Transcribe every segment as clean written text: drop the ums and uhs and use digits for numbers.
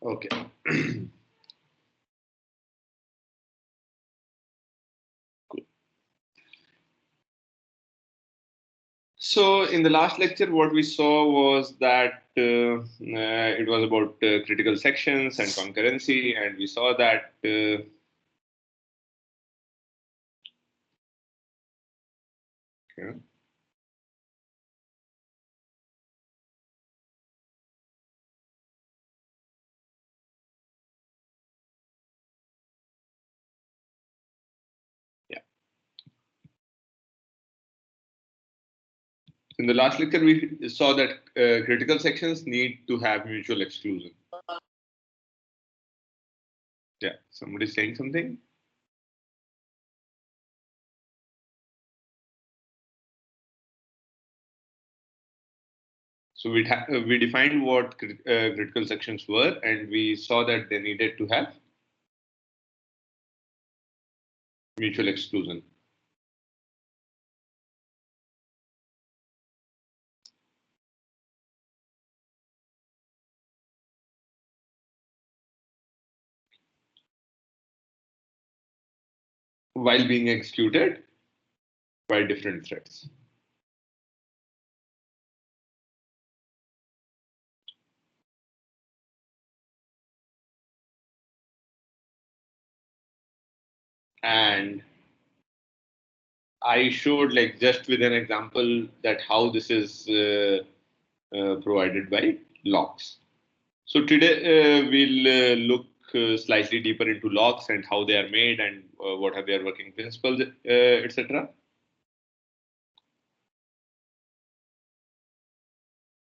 Okay. So in the last lecture, what we saw was that it was about critical sections and concurrency, and we saw that okay. Yeah. In the last lecture, we saw that critical sections need to have mutual exclusion. Yeah. Somebody saying something? So we defined what critical sections were, and we saw that they needed to have mutual exclusion. While being executed by different threads. And I showed like just with an example that how this is provided by locks. So today we'll look slightly deeper into locks and how they are made and what are their working principles, etc.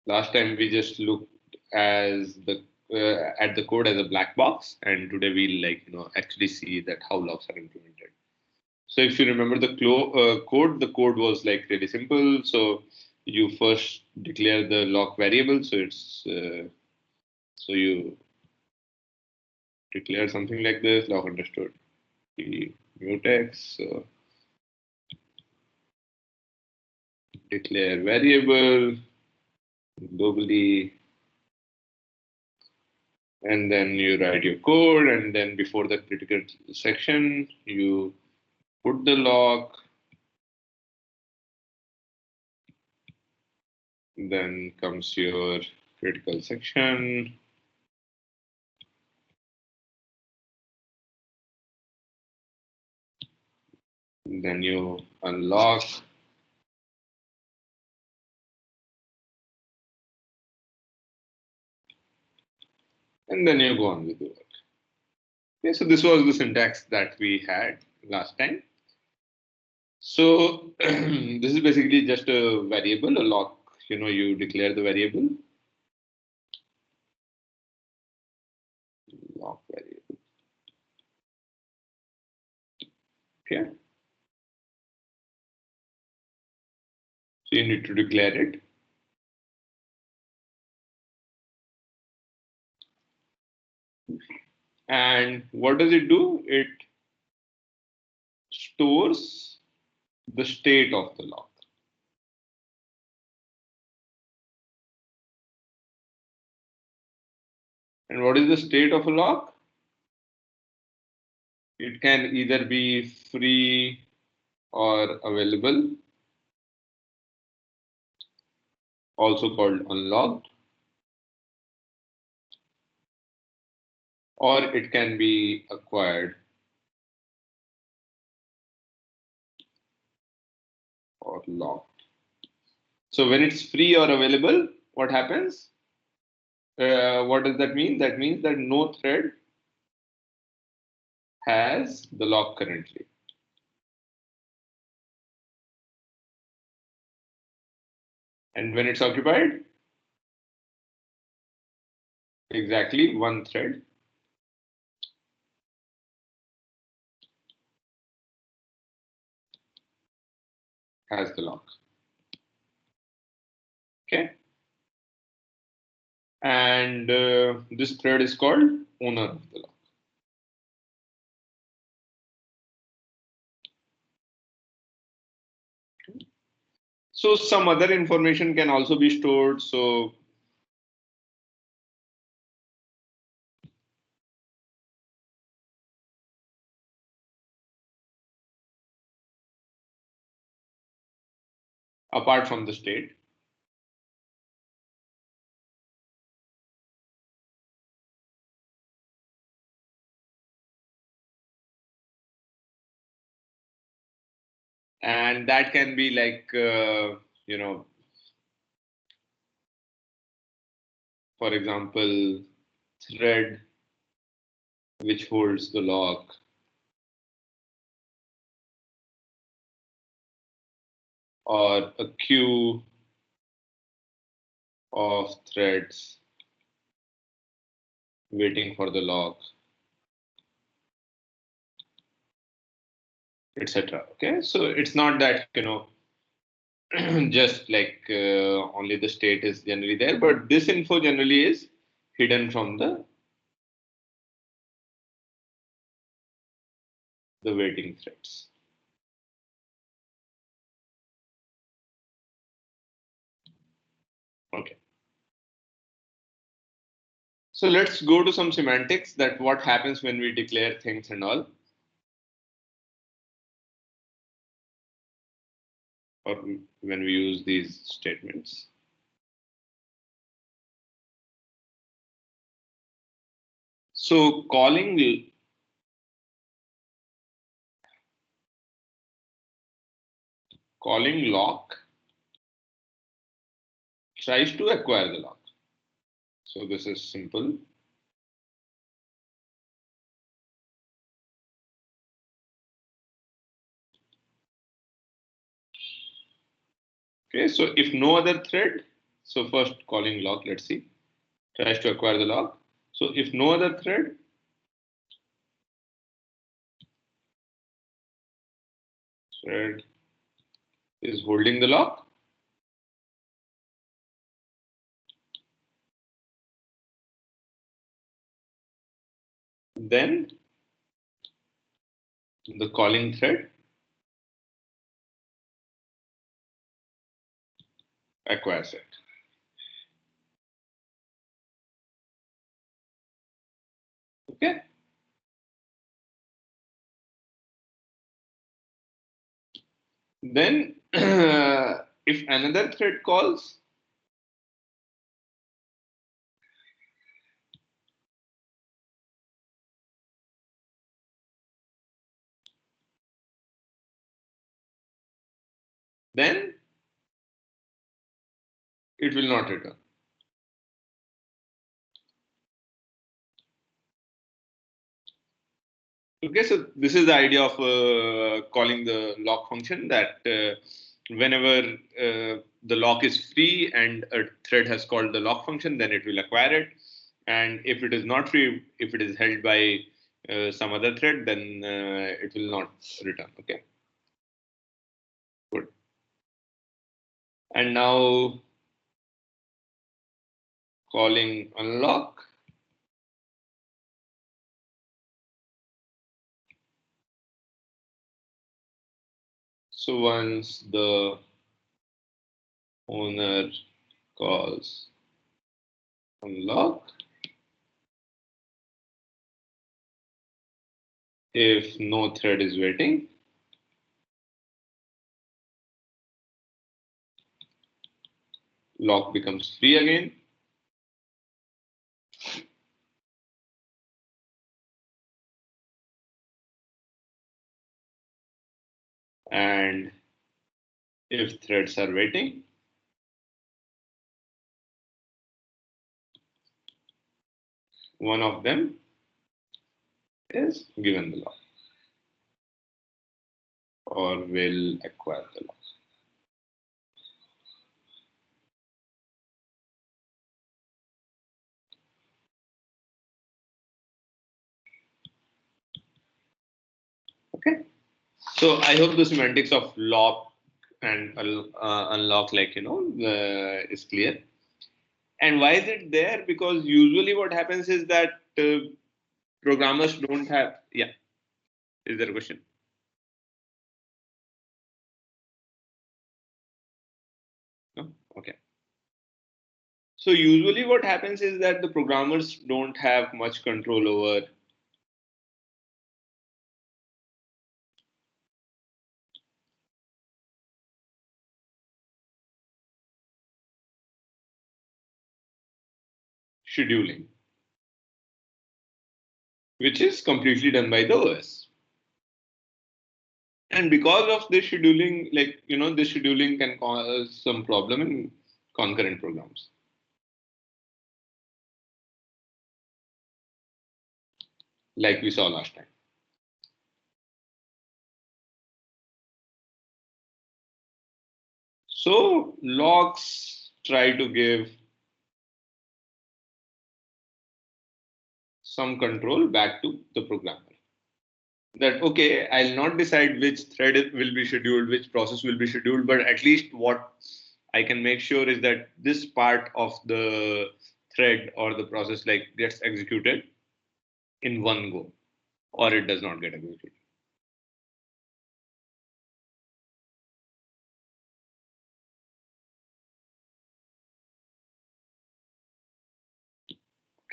Last time we just looked as the at the code as a black box, and today we'll actually see that how locks are implemented. So if you remember the code, the code was like really simple. So you first declare the lock variable. So you declare something like this: lock understood the mutex. So declare variable globally, and then you write your code, and then before the critical section, you put the lock. Then comes your critical section. Then you unlock. And then you go on with the work. Okay, so this was the syntax that we had last time. So this is basically just a variable, a lock. You declare the variable, lock variable. Okay. So you need to declare it. And what does it do? It stores the state of the lock. And what is the state of a lock? It can either be free or available, also called unlocked, or it can be acquired or locked. So when it's free or available, what happens? What does that mean? That means that no thread has the lock currently. And when it's occupied, exactly one thread has the lock. Okay. And this thread is called owner of the lock. So some other information can also be stored. So apart from the state. And that can be like, for example, thread which holds the lock, or a queue of threads waiting for the lock, etc. Okay, so it's not that just like only the state is generally there, but this info generally is hidden from the waiting threads. Okay. So let's go to some semantics, that what happens when we declare things and all, or when we use these statements. So calling lock tries to acquire the lock. So this is simple. Okay, so if no other thread, so first calling lock, let's see, tries to acquire the lock. So if no other thread is holding the lock, then the calling thread acquires it. Okay. Then if another thread calls, then it will not return. Okay, so this is the idea of calling the lock function, that whenever the lock is free and a thread has called the lock function, then it will acquire it. And if it is not free, if it is held by some other thread, then it will not return. Okay, good. And now calling unlock. So once the owner calls unlock, if no thread is waiting, lock becomes free again. And if threads are waiting, one of them is given the lock or will acquire the lock. Okay. So I hope the semantics of lock and unlock, is clear. And why is it there? Because usually what happens is that programmers don't have. Yeah. Is there a question? No? Okay. So usually what happens is that the programmers don't have much control over scheduling, which is completely done by the OS. And because of this scheduling, this scheduling can cause some problem in concurrent programs. Like we saw last time. So locks try to give some control back to the programmer. That, okay, I'll not decide which thread will be scheduled, which process will be scheduled, but at least what I can make sure is that this part of the thread or the process gets executed in one go, or it does not get executed.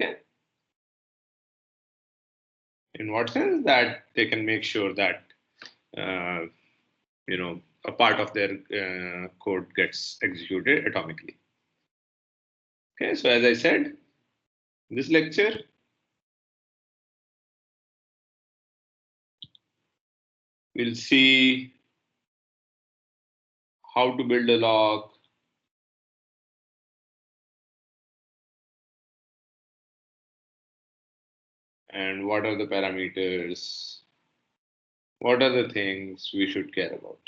Okay. In what sense? That they can make sure that uh, a part of their code gets executed atomically. Okay, so as I said, this lecture we'll see how to build a lock, and what are the parameters, what are the things we should care about.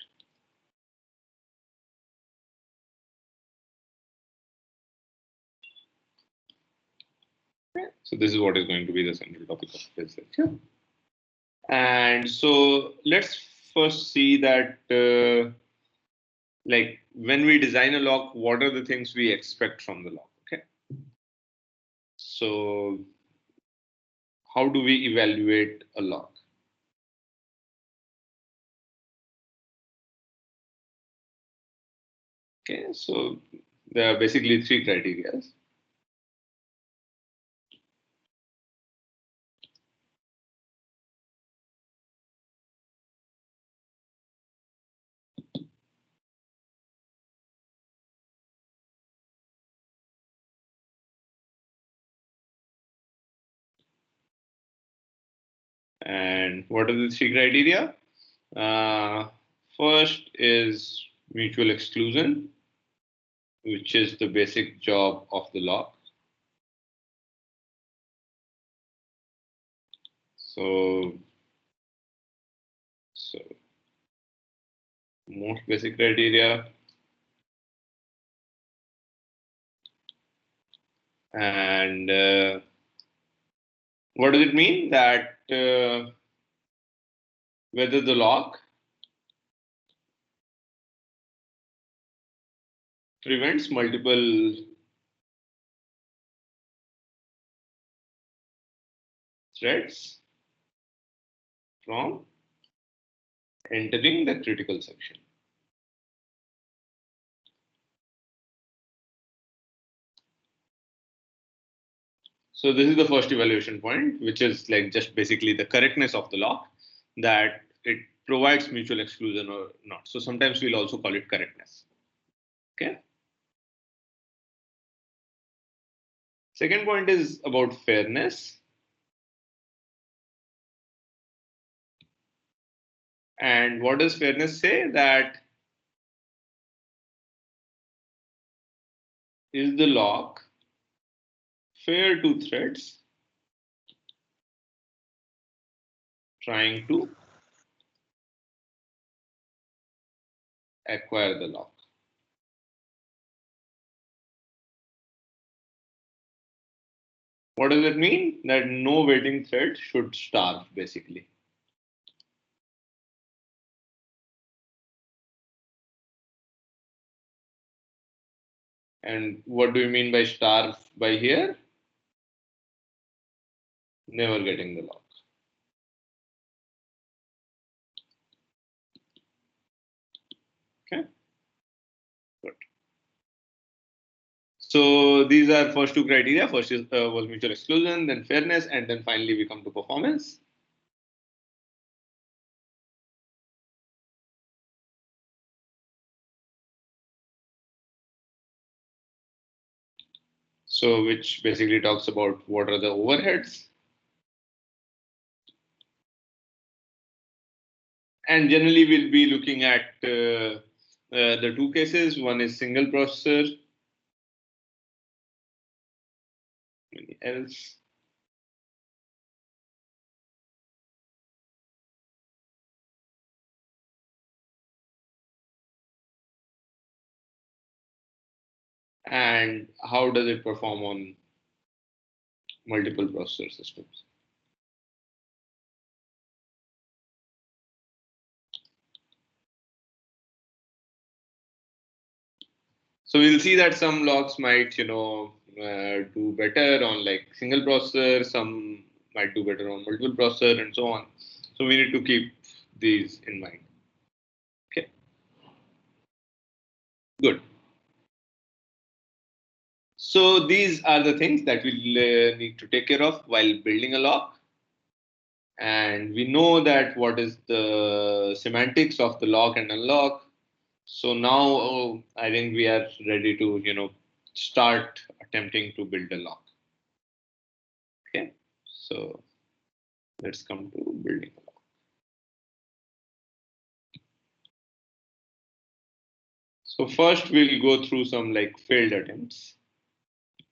So this is what is going to be the central topic of this lecture. And so let's first see that when we design a lock, what are the things we expect from the lock? Okay. So how do we evaluate a lock? Okay, so there are basically three criteria. And what are the three criteria? First is mutual exclusion, which is the basic job of the lock. So most basic criteria. And what does it mean? That whether the lock prevents multiple threads from entering the critical section. So this is the first evaluation point, which is just basically the correctness of the lock, that it provides mutual exclusion or not. So sometimes we'll also call it correctness. Okay. Second point is about fairness. And what does fairness say? That is the lock fair to threads trying to acquire the lock. What does it mean? That no waiting thread should starve, basically. And what do you mean by starve by here? Never getting the lock. Okay. Good. So these are first two criteria. First is was mutual exclusion, then fairness, and then finally we come to performance. So which basically talks about what are the overheads. And generally we'll be looking at the two cases. One is single processor. Else. And how does it perform on multiple processor systems? So we'll see that some locks might, do better on like single processor, some might do better on multiple processor, and so on. So we need to keep these in mind. Okay, good. So these are the things that we'll need to take care of while building a lock. And we know that what is the semantics of the lock and unlock. So now I think we are ready to, start attempting to build a lock. Okay, so let's come to building a lock. So first we'll go through some like failed attempts.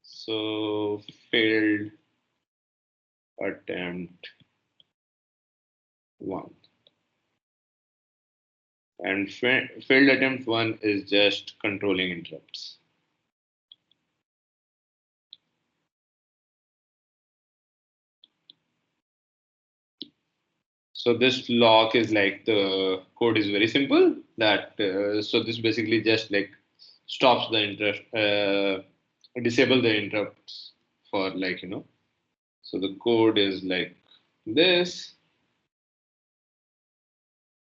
So failed attempt 1. And failed attempt 1 is just controlling interrupts. So this lock is like the code is very simple. That so this basically just like stops the interrupt, disable the interrupts for like So the code is like this: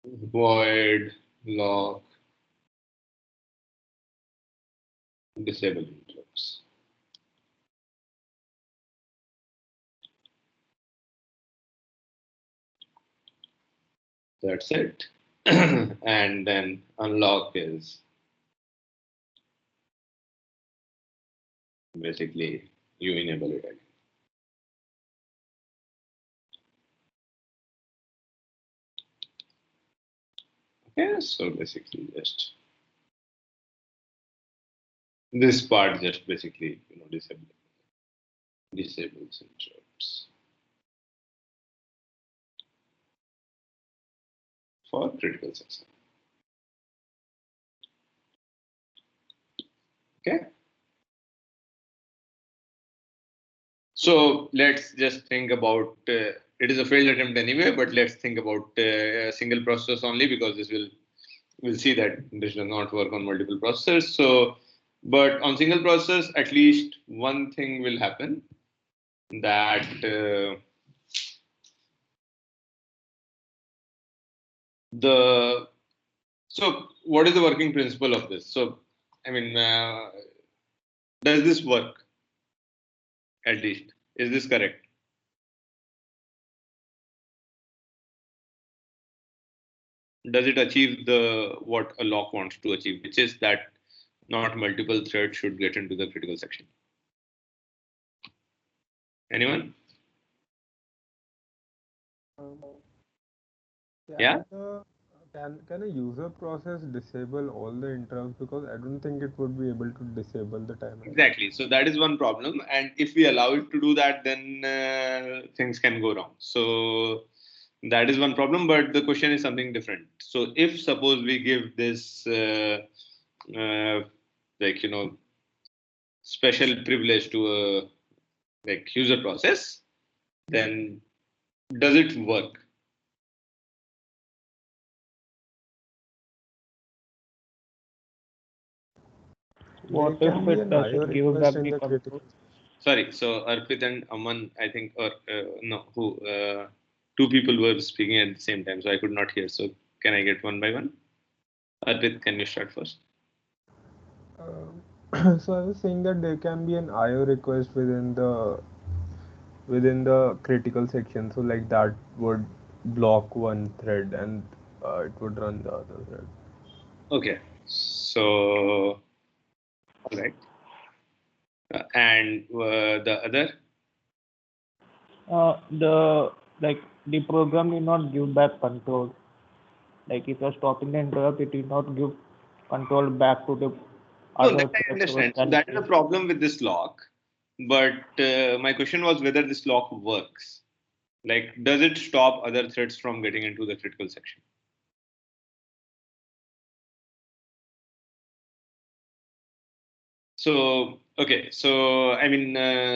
void lock disable interrupts. That's it. And then unlock is basically you enable it again. Yeah, so basically just this part just basically disables interrupts for critical success. Okay. So let's just think about it is a failed attempt anyway, but let's think about single process only because this we'll see that this does not work on multiple processors. So, but on single process, at least one thing will happen that the so what is the working principle of this? So, I mean, does this work? At least, is this correct? Does it achieve the what a lock wants to achieve, which is that not multiple threads should get into the critical section? Anyone? Um, Yeah, can the can a user process disable all the interrupts? Because I don't think it would be able to disable the timer. exactly. So that is one problem. And if we allow it to do that, then things can go wrong. So that is one problem. But the question is something different. So if suppose we give this, uh, like, special privilege to a like user process, then does it work? There What if can be it an IO doesn't give request back in the the control? critical. Sorry. So Arpit and Aman, I think, or no, who two people were speaking at the same time, so I could not hear. So can I get one by one? Arpit, can you start first? So I was saying that there can be an IO request within the critical section. So like that would block one thread and it would run the other thread. Okay. So, all right. And the other? The like the program will not give back control. Like if you're stopping the interrupt, it will not give control back to the No, that other I threads or understand. So that is the challenges. problem with this lock. But my question was whether this lock works. Like, does it stop other threads from getting into the critical section? So, okay. So, I mean,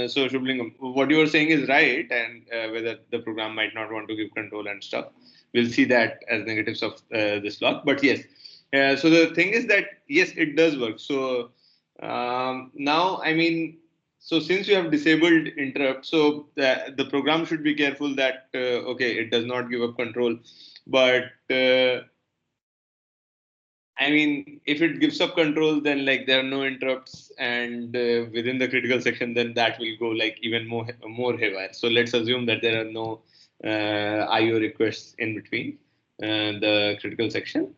so Shubhlingam, what you are saying is right, and whether the program might not want to give control and stuff, we'll see that as negatives of this lock. But yes, so the thing is that yes, it does work. So now, I mean, so since you have disabled interrupt, so the program should be careful that okay, it does not give up control, but I mean, if it gives up control, then like there are no interrupts, and within the critical section, then that will go like even more haywire. So let's assume that there are no IO requests in between the critical section,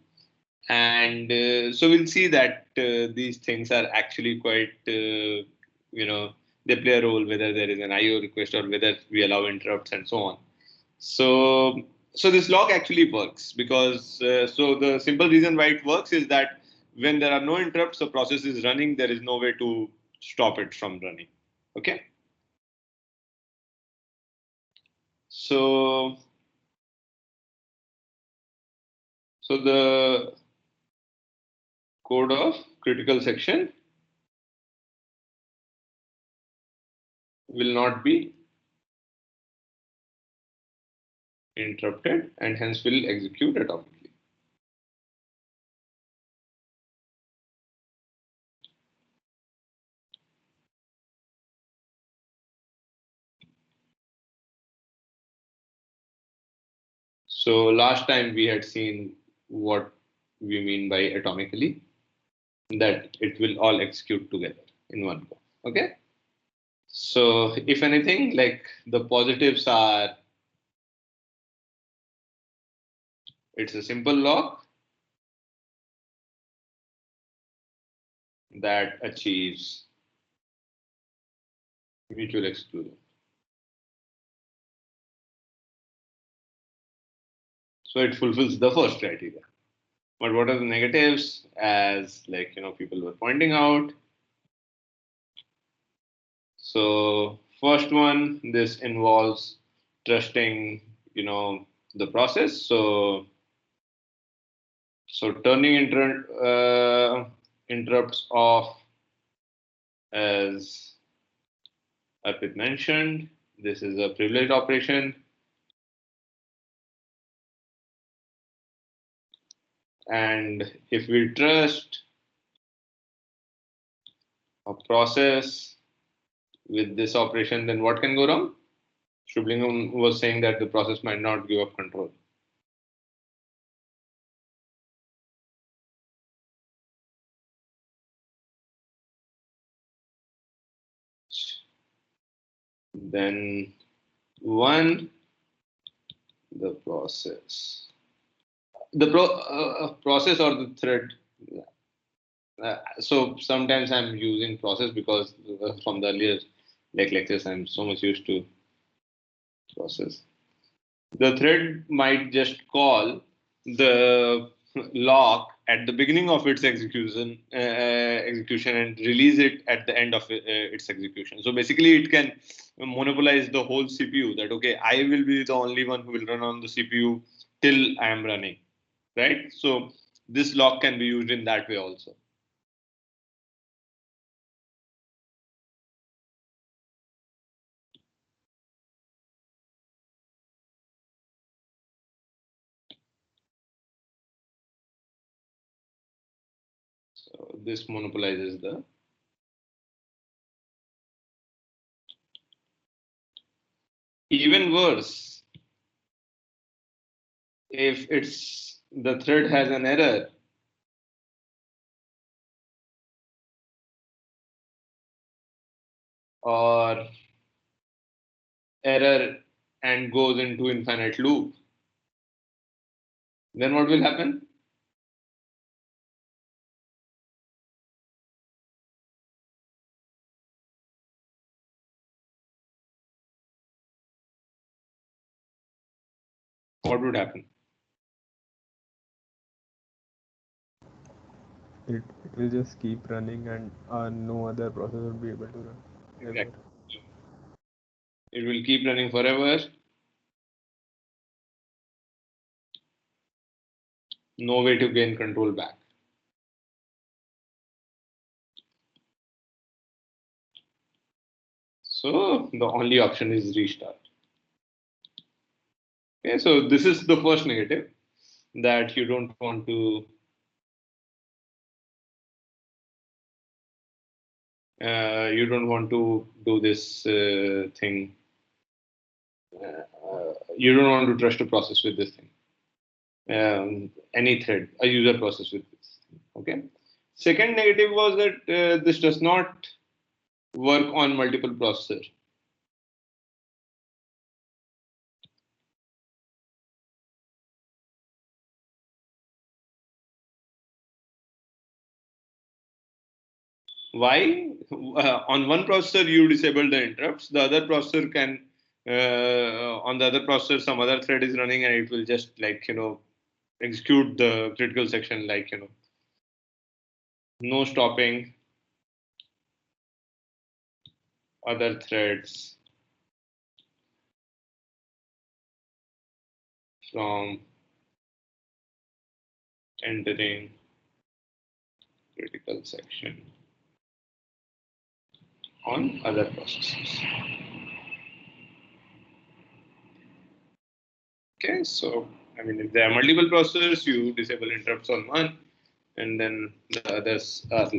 and so we'll see that these things are actually quite they play a role whether there is an IO request or whether we allow interrupts and so on. So, so this lock actually works because so the simple reason why it works is that when there are no interrupts, the process is running. There is no way to stop it from running. Okay. So, so the code of critical section will not be interrupted and hence will execute atomically. So last time we had seen what we mean by atomically, that it will all execute together in one go. Okay. So if anything, like the positives are it's a simple lock that achieves mutual exclusion. So it fulfills the first criteria. But what are the negatives? As like people were pointing out. So first one, this involves trusting, the process. So turning interrupts off, as Arpit mentioned, this is a privileged operation. And if we trust a process with this operation, then what can go wrong? Shubhlingam was saying that the process might not give up control. Then one, the process. Process or the thread. So sometimes I'm using process because from the earlier lectures I'm so much used to process. The thread might just call the lock at the beginning of its execution and release it at the end of its execution. So basically, it can monopolize the whole CPU. That okay, I will be the only one who will run on the CPU till I am running, right? So this lock can be used in that way also. So this monopolizes the. Even worse, if it's the thread has an error or error and goes into infinite loop, then what will happen? what would happen? It will just keep running and no other process will be able to run. Exactly. It will keep running forever. No way to gain control back. So the only option is restart. Okay, so this is the first negative, that you don't want to do this thing. You don't want to trust a process with this thing. Any thread, a user process with this thing. Okay. Second negative was that this does not work on multiple processors. Why? On one processor you disable the interrupts. The other processor can on the other processor some other thread is running and it will just execute the critical section no stopping other threads from entering critical section on other processes. Okay, so if there are multiple processors, you disable interrupts on one, and then the others are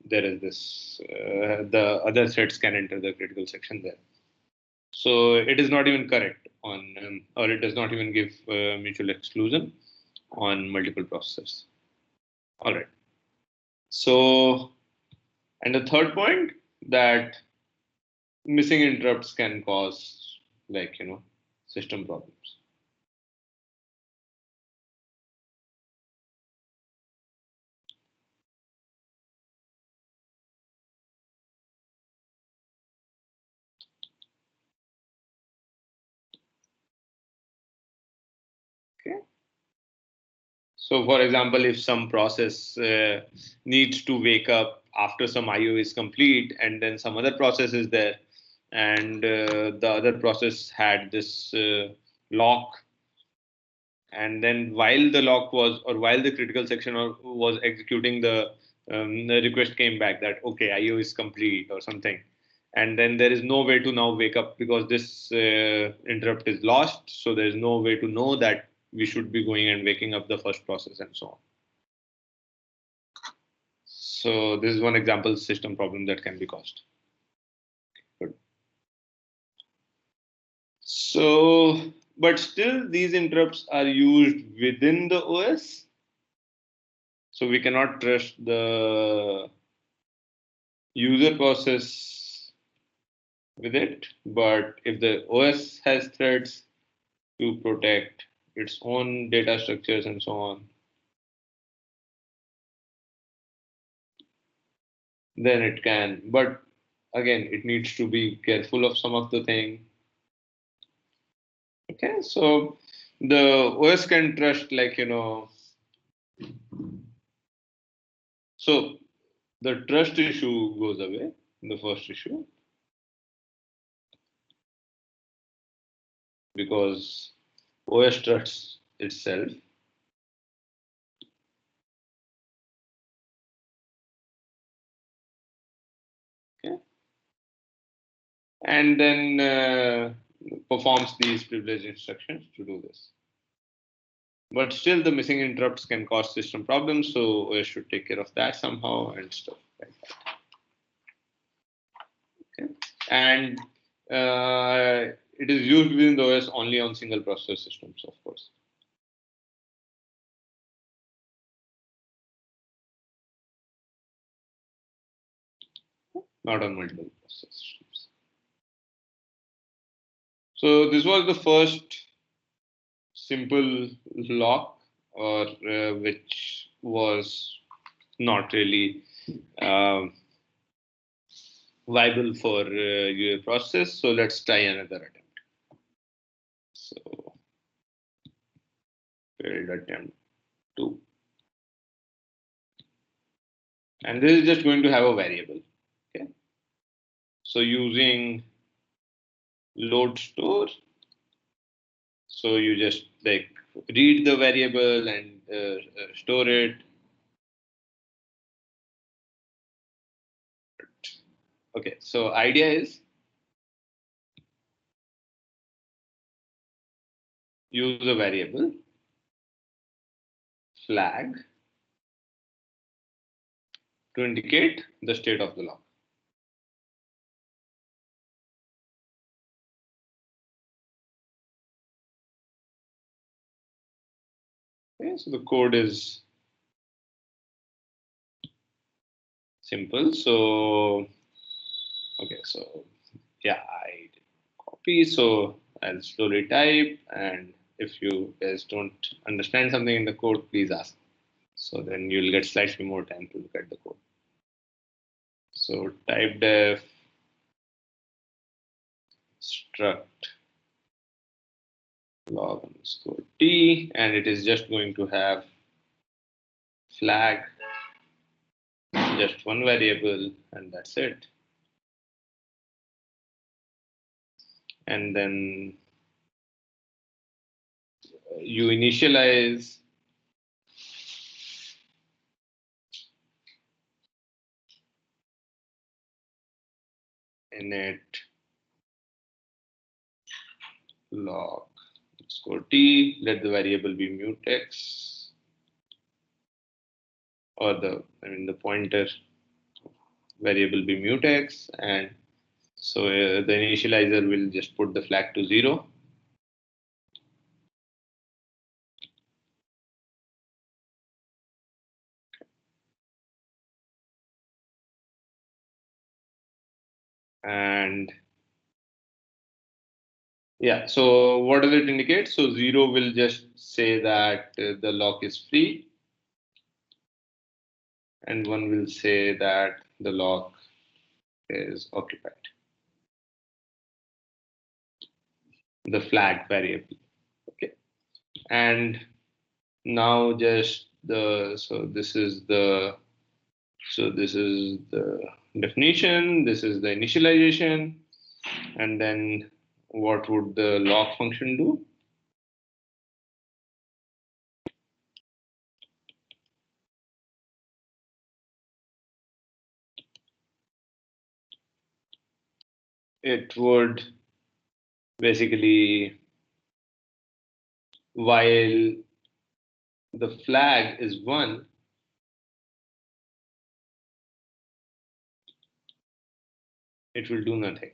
there is this the other threads can enter the critical section there. So it is not even correct on, or it does not even give mutual exclusion on multiple processors. All right. So, and the third point, that missing interrupts can cause system problems. Okay. So, for example, if some process needs to wake up after some IO is complete, and then some other process is there, and the other process had this lock, and then while the lock was, or while the critical section was executing, the request came back that okay, IO is complete or something, and then there is no way to now wake up because this interrupt is lost. So there is no way to know that we should be going and waking up the first process and so on. So this is one example system problem that can be caused. Good. So, but still these interrupts are used within the OS. So we cannot trust the user process with it. But if the OS has threads to protect its own data structures and so on, then it can. But again, it needs to be careful of some of the thing. Okay, so the OS can trust so the trust issue goes away, the first issue, because OS trusts itself. Okay. And then performs these privileged instructions to do this. But still, the missing interrupts can cause system problems, so OS should take care of that somehow and stuff like that. Okay. And it is used within the OS only on single processor systems, of course. Not on multiple processor systems. So this was the first simple lock, or which was not really viable for your process. So let's try another attempt. So failed attempt 2. And this is just going to have a variable. Okay. So using load store, so you just like read the variable and store it. Okay, so idea is use a variable flag to indicate the state of the lock. Okay, so the code is simple. So, okay, so yeah, I copy. So I'll slowly type, and if you guys don't understand something in the code, please ask. So then you'll get slightly more time to look at the code. So type def struct log underscore t, and it is just going to have flag, just one variable, and that's it. And then you initialize init log underscore t, let the variable be mutex, or the pointer variable be mutex, and so the initializer will just put the flag to 0. And yeah, so what does it indicate? So 0 will just say that the lock is free, and 1 will say that the lock is occupied. The flag variable. Okay. And now just this is the definition, this is the initialization, and then what would the lock function do? It would basically, while the flag is 1, it will do nothing.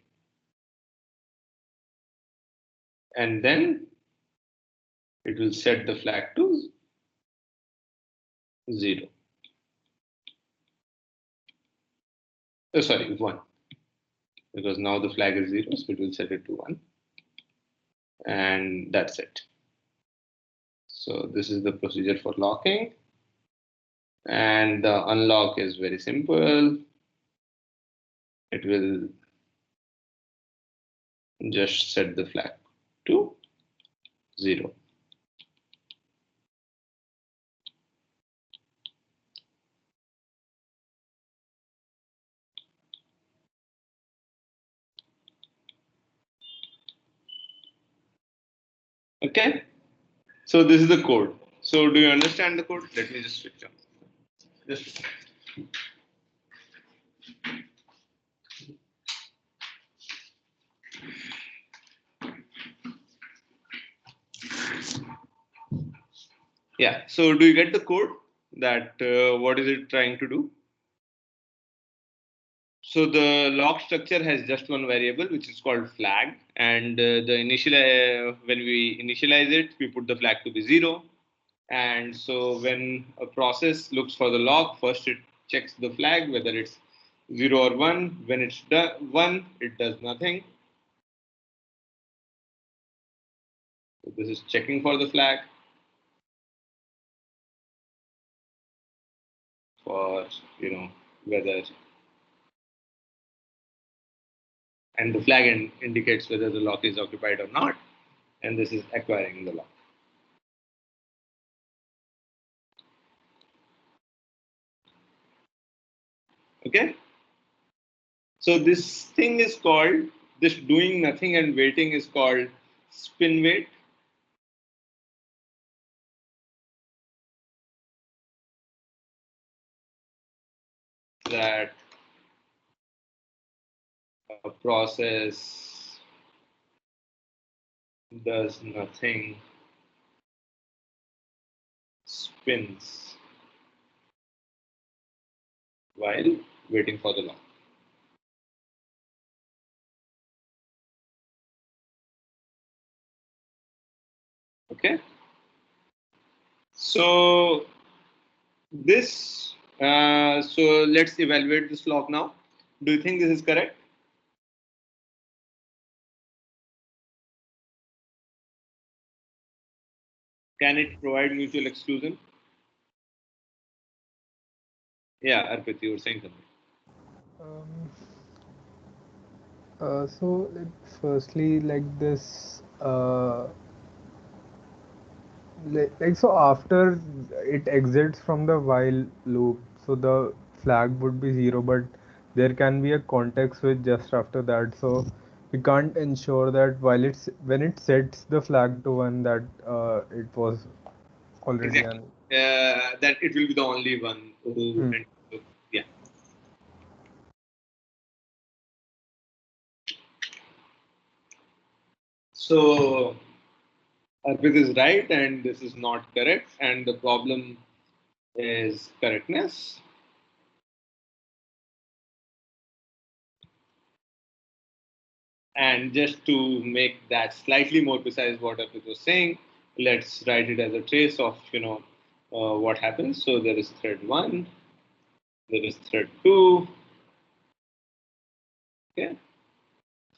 And then it will set the flag to 0. Oh, sorry, 1. Because now the flag is 0, so it will set it to 1. And that's it. So this is the procedure for locking. And the unlock is very simple. It will just set the flag to 0. Okay. So this is the code. So do you understand the code? Let me just switch on. Just yeah. So do you get the code? That what is it trying to do? So the lock structure has just one variable, which is called flag, and the initial when we initialize it, we put the flag to be 0. And so when a process looks for the lock, first it checks the flag whether it's 0 or 1. When it's done 1, it does nothing. So this is checking for the flag for whether, and the flag indicates whether the lock is occupied or not, and this is acquiring the lock. Okay. So this thing is called, this doing nothing and waiting is called spin wait. That a process does nothing, spins while waiting for the lock. Okay. So so let's evaluate this lock now. Do you think this is correct? Can it provide mutual exclusion? Yeah, Arpit, you were saying something. Um, so like firstly, like this, like so after it exits from the while loop, so the flag would be zero, but there can be a context switch just after that. So we can't ensure that when it sets the flag to one that it was already Exactly. an. That it will be the only one who Hmm. went. Yeah. So Arpit is right, and this is not correct, and the problem is correctness. And just to make that slightly more precise, what Arpit was saying, let's write it as a trace of what happens. So there is thread one, there is thread two. Okay.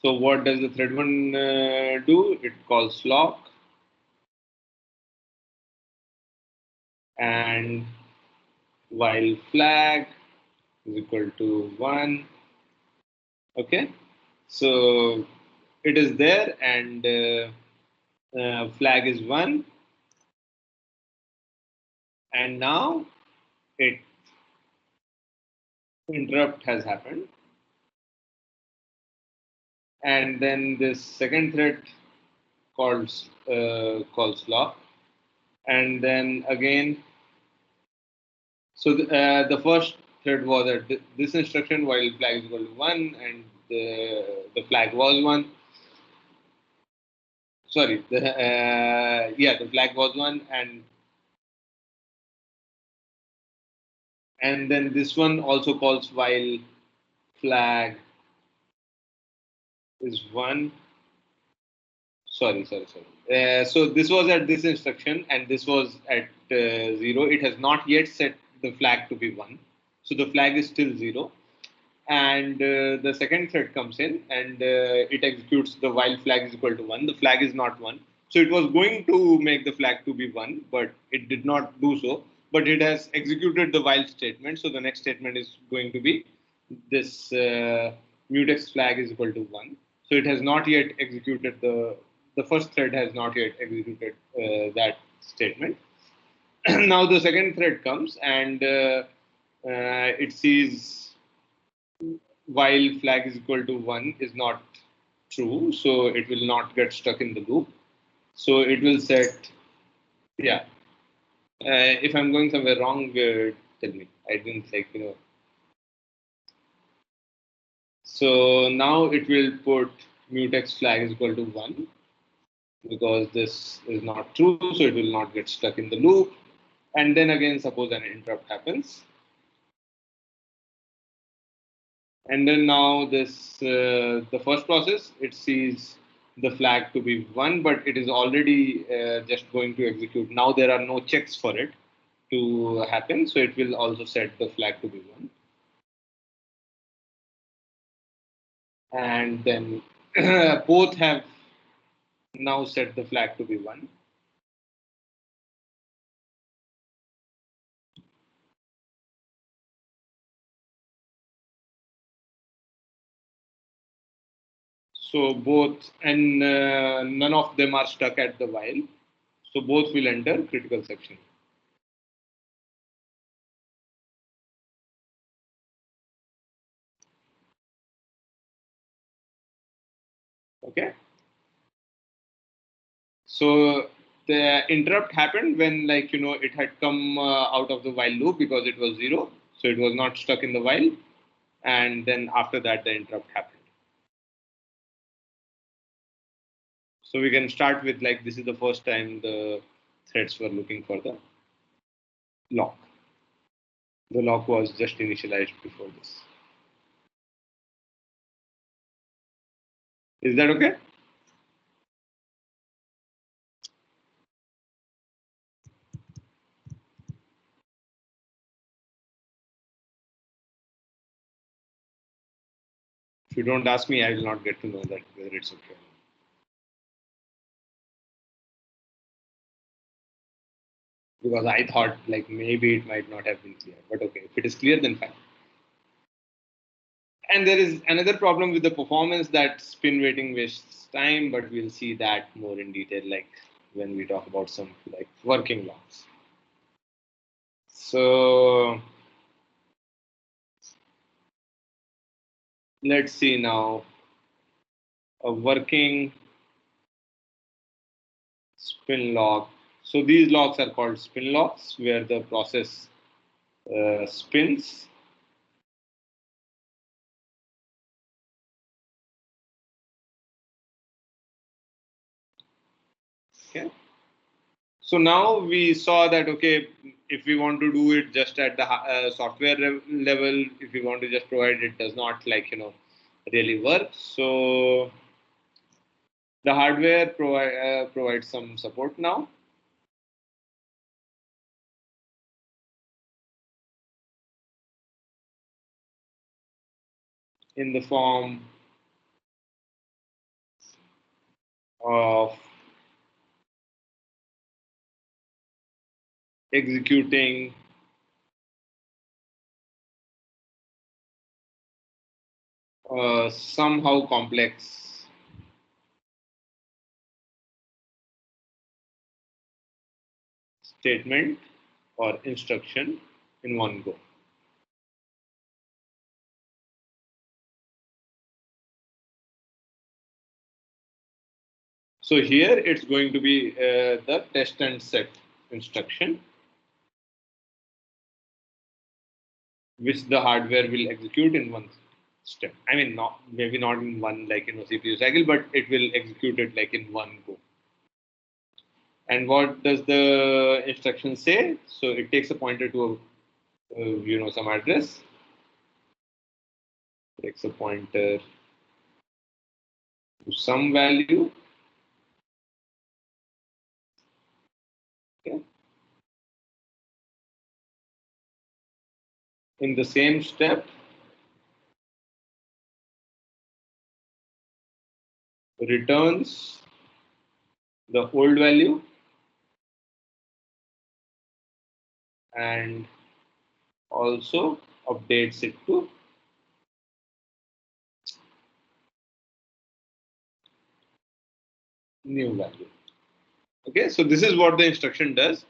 So what does the thread one do? It calls lock, and while flag is equal to one. Okay. So it is there, and flag is one, and now it interrupt has happened, and then this second thread calls lock, and then again. So the first thread was at this instruction while flag is equal to one, and the flag was one. Sorry, the flag was one, and then this one also calls while flag is one. Sorry. So this was at this instruction, and this was at zero. It has not yet set the flag to be one, so the flag is still zero. And the second thread comes in, and it executes the while flag is equal to one. The flag is not one, so it was going to make the flag to be one, but it did not do so. But it has executed the while statement, so the next statement is going to be this mutex flag is equal to one. So it has not yet executed the first thread has not yet executed that statement. Now the second thread comes, and it sees while flag is equal to 1 is not true, so it will not get stuck in the loop. So it will set, yeah. If I'm going somewhere wrong, tell me. I didn't So now it will put mutex flag is equal to 1 because this is not true, so it will not get stuck in the loop. And then again, suppose an interrupt happens. And then now the first process, it sees the flag to be one, but it is already just going to execute. Now there are no checks for it to happen, so it will also set the flag to be one. And then both have now set the flag to be one. So both, and none of them are stuck at the while. So both will enter critical section. Okay. So the interrupt happened when, like, it had come out of the while loop because it was 0. So it was not stuck in the while. And then after that, the interrupt happened. So we can start with, like, this is the first time the threads were looking for the lock. The lock was just initialized before this. Is that okay? If you don't ask me, I will not get to know that whether it's okay. Because I thought, like, maybe it might not have been clear. But okay, if it is clear, then fine. And there is another problem with the performance that spin waiting wastes time, but we'll see that more in detail, like when we talk about some like working locks. So let's see now a working spin lock. So these locks are called spin locks, where the process spins. Okay. So now we saw that, okay, if we want to do it just at the software level, if we want to just provide it, does not, like, really work. So the hardware provides some support now. In the form of executing somehow complex statement or instruction in one go. So here it's going to be the test and set instruction, which the hardware will execute in one step. I mean, not maybe not in one, like, CPU cycle, but it will execute it like in one go. And what does the instruction say? So it takes a pointer to some address, takes a pointer to some value. Okay. In the same step, returns the old value and also updates it to new value. Okay, so this is what the instruction does,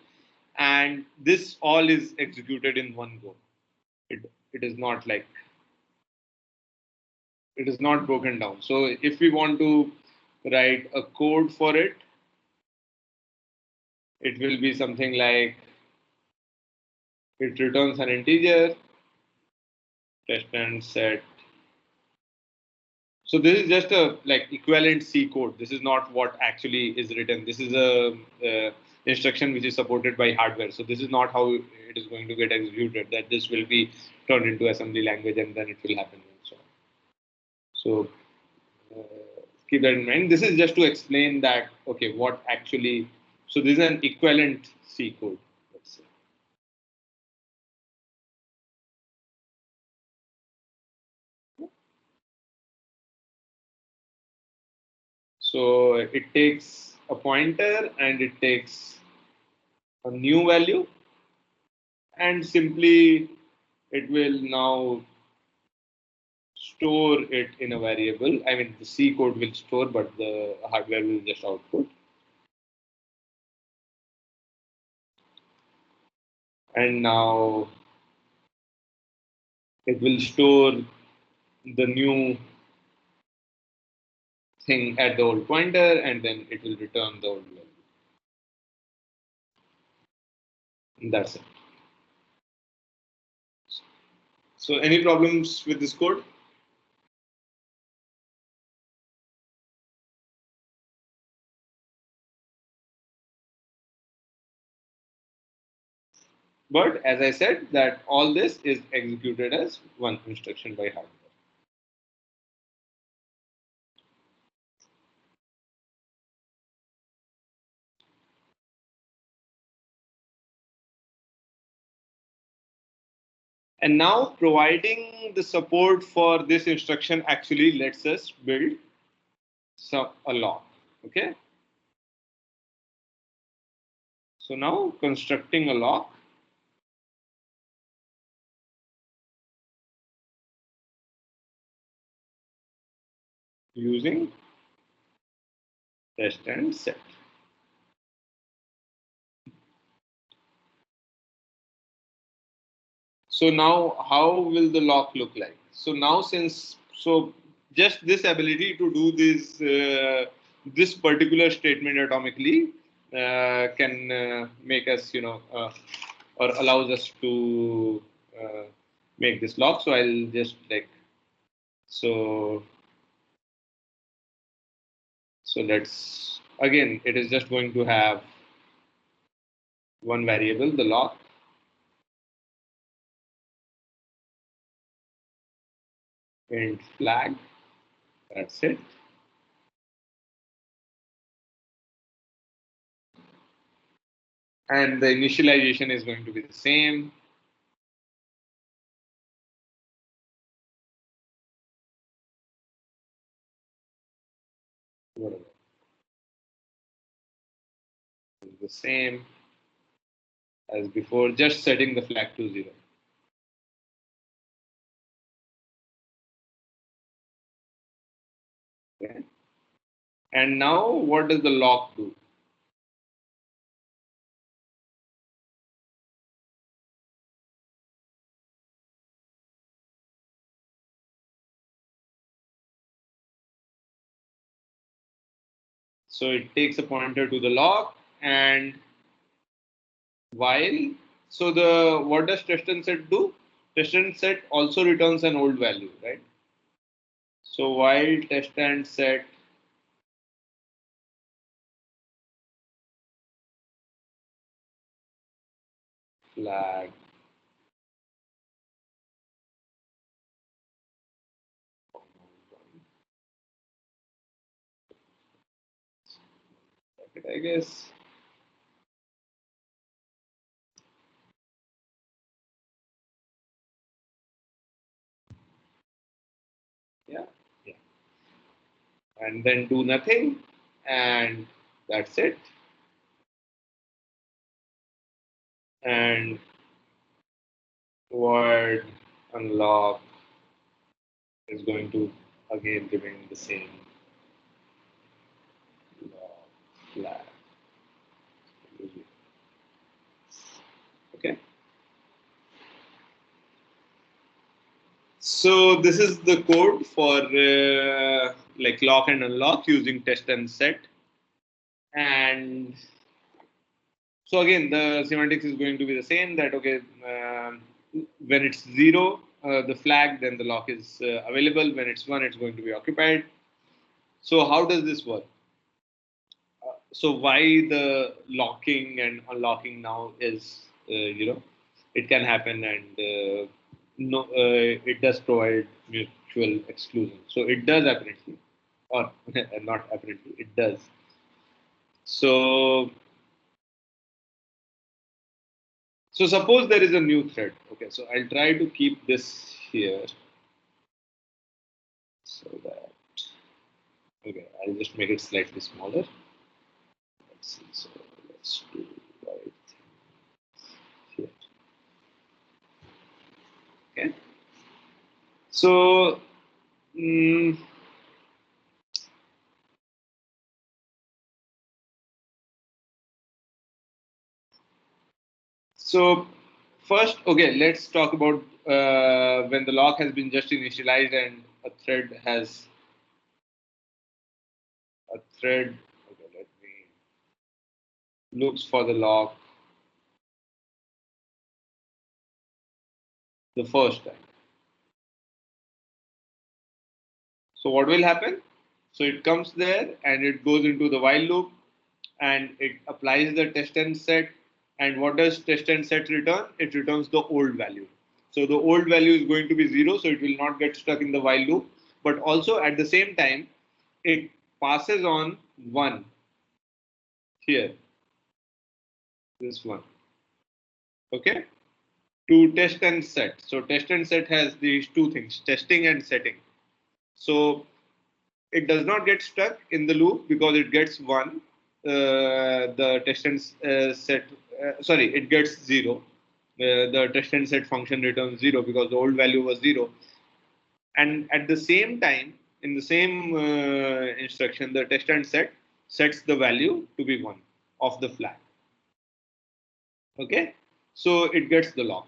and this all is executed in one go. It is not like, it is not broken down. So if we want to write a code for it, it will be something like it returns an integer, test and set. So this is just a like equivalent C code. This is not what actually is written. This is a instruction which is supported by hardware. So this is not how it is going to get executed. That this will be turned into assembly language and then it will happen and so on. So keep that in mind. This is just to explain that, okay, what actually. So this is an equivalent C code. Let's say. So it takes a pointer and it takes a new value, and simply it will now store it in a variable. I mean, the C code will store, but the hardware will just output. And now it will store the new thing at the old pointer, and then it will return the old value. And that's it. So any problems with this code? But as I said, that all this is executed as one instruction by hardware. And now providing the support for this instruction actually lets us build a lock. Okay. So now constructing a lock using test and set. So now how will the lock look like? So now just this ability to do this particular statement atomically can make us, or allows us to make this lock. So I'll just so let's, again, it is just going to have one variable, the lock. Int flag. That's it. And the initialization is going to be the same. Whatever. The same as before, just setting the flag to 0. Okay. And now what does the lock do? So it takes a pointer to the lock, and while, so what does test and set do? Test and set also returns an old value, right? So while test and set flag I guess. Yeah. And then do nothing, and that's it. And word unlock is going to again remain the same. Lock flag. Okay. So this is the code for lock and unlock using test and set. And so again, the semantics is going to be the same. That okay, when it's 0, the flag, then the lock is available. When it's 1, it's going to be occupied. So how does this work? So why the locking and unlocking now is, it can happen, and no, it does provide mutual exclusion. So it does apparently, or not apparently, it does. So suppose there is a new thread. Okay, so I'll try to keep this here so that, okay, I'll just make it slightly smaller. Let's see. So let's do right here. Okay. So so first, okay, let's talk about when the lock has been just initialized and a thread has thread, okay, let me looks for the lock the first time. So what will happen? So it comes there and it goes into the while loop and it applies the test and set. And what does test and set return? It returns the old value. So the old value is going to be 0, so it will not get stuck in the while loop. But also at the same time, it passes on 1 here, this one, okay, to test and set. So test and set has these two things, testing and setting. So it does not get stuck in the loop because it gets 1. The test and set, sorry, it gets 0. The test and set function returns 0 because the old value was 0. And at the same time, in the same instruction, the test and set sets the value to be 1 of the flag. Okay, so it gets the lock.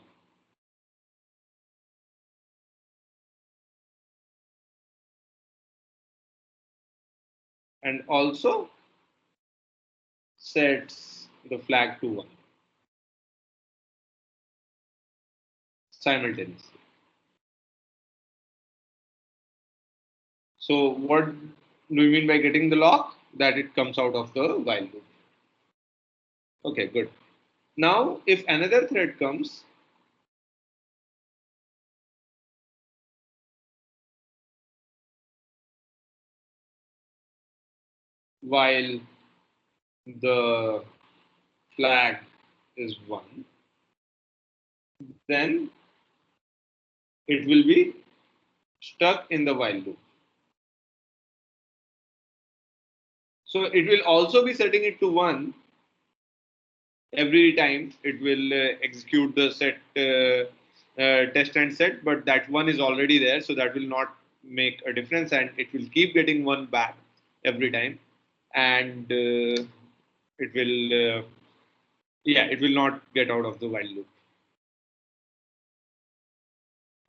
And also sets the flag to 1 simultaneously. So what do you mean by getting the lock? That it comes out of the while loop. Okay, good. Now, if another thread comes, while the flag is 1, then it will be stuck in the while loop. So it will also be setting it to 1 every time it will execute the set test and set, but that 1 is already there, so that will not make a difference, and it will keep getting 1 back every time, and it will yeah, it will not get out of the while loop.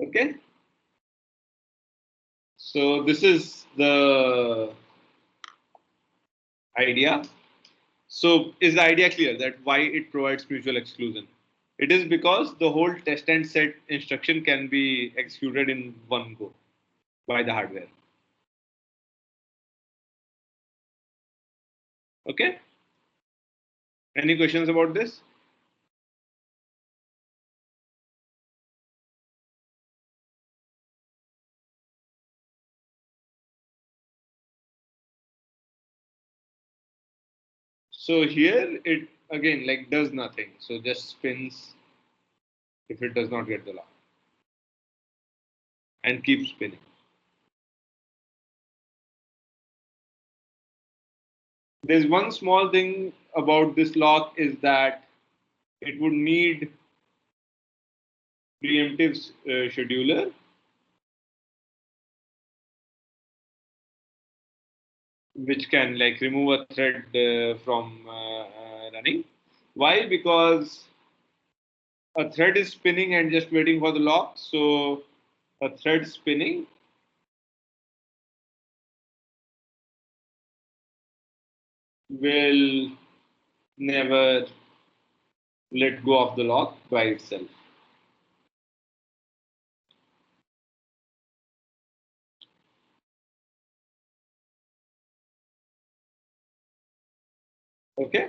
Okay, so this is the idea. So is the idea clear that why it provides mutual exclusion? It is because the whole test and set instruction can be executed in one go by the hardware. Okay, any questions about this? So here it again like does nothing. So just spins if it does not get the lock and keeps spinning. There's one small thing about this lock is that it would need preemptive scheduler, which can like remove a thread from running. Why? Because a thread is spinning and just waiting for the lock. So a thread spinning will never let go of the lock by itself. Okay.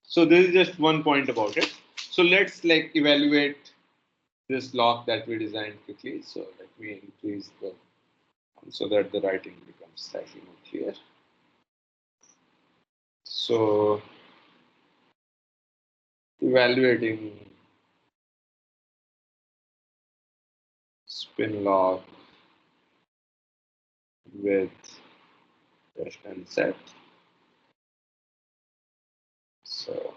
So this is just one point about it. So let's like evaluate this lock that we designed quickly. So let me increase the so that the writing becomes slightly more clear. So evaluating spin lock with test and set. So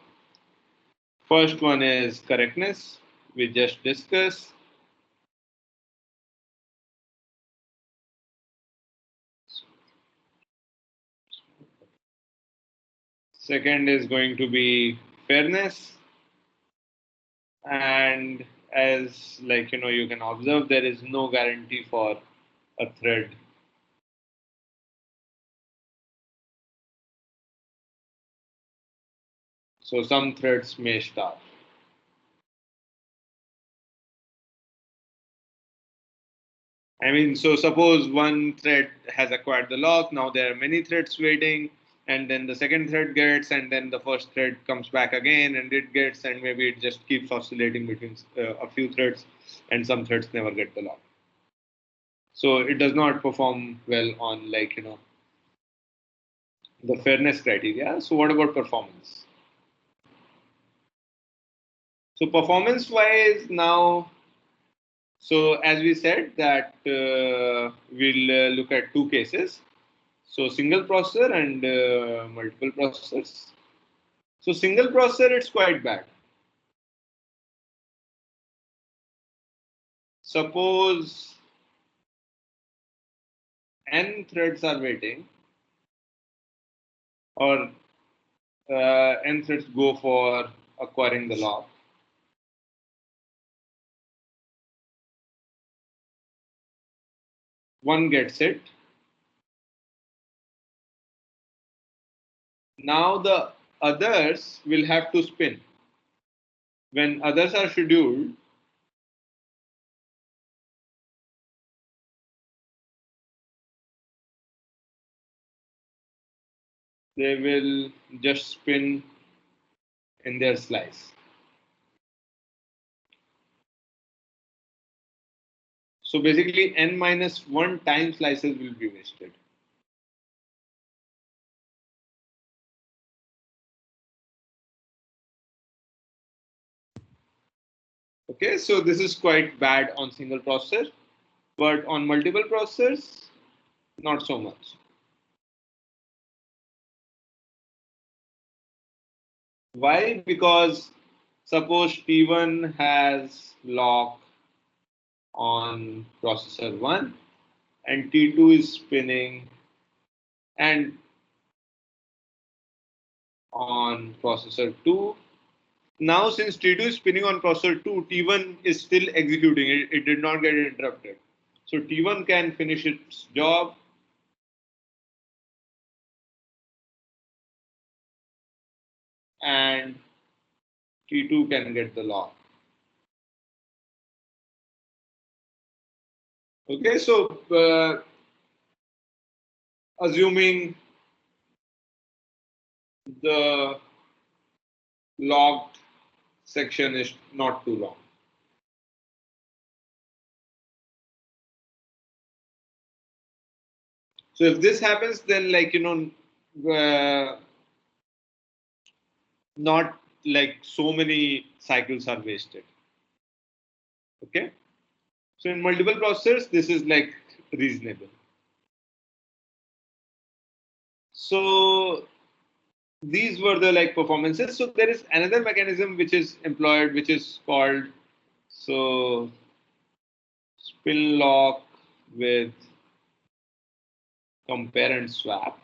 first one is correctness. We just discussed. Second is going to be fairness. And as like you can observe there is no guarantee for a thread So some threads may start. I mean, so suppose one thread has acquired the lock, now there are many threads waiting, and then the second thread gets, and then the first thread comes back again, and it gets, and maybe it just keeps oscillating between a few threads, and some threads never get the lock. So it does not perform well on, like, the fairness criteria. So what about performance? So performance wise now, so as we said that we'll look at two cases. So single processor and multiple processors. So single processor, it's quite bad. Suppose n threads are waiting, or n threads go for acquiring the lock. One gets it. Now the others will have to spin. When others are scheduled, they will just spin in their slice. So basically n minus 1 time slices will be wasted. Okay, so this is quite bad on single processor, but on multiple processors, not so much. Why? Because suppose T1 has lock on processor 1 and T2 is spinning and on processor 2. Now, since T2 is spinning on processor 2, T1 is still executing. It did not get interrupted. So T1 can finish its job. And T2 can get the lock. Okay, so assuming the locked section is not too long. So if this happens, then not like so many cycles are wasted. Okay. So in multiple processors, this is like reasonable. So these were the like performances. So there is another mechanism which is employed, which is called spin lock with compare and swap.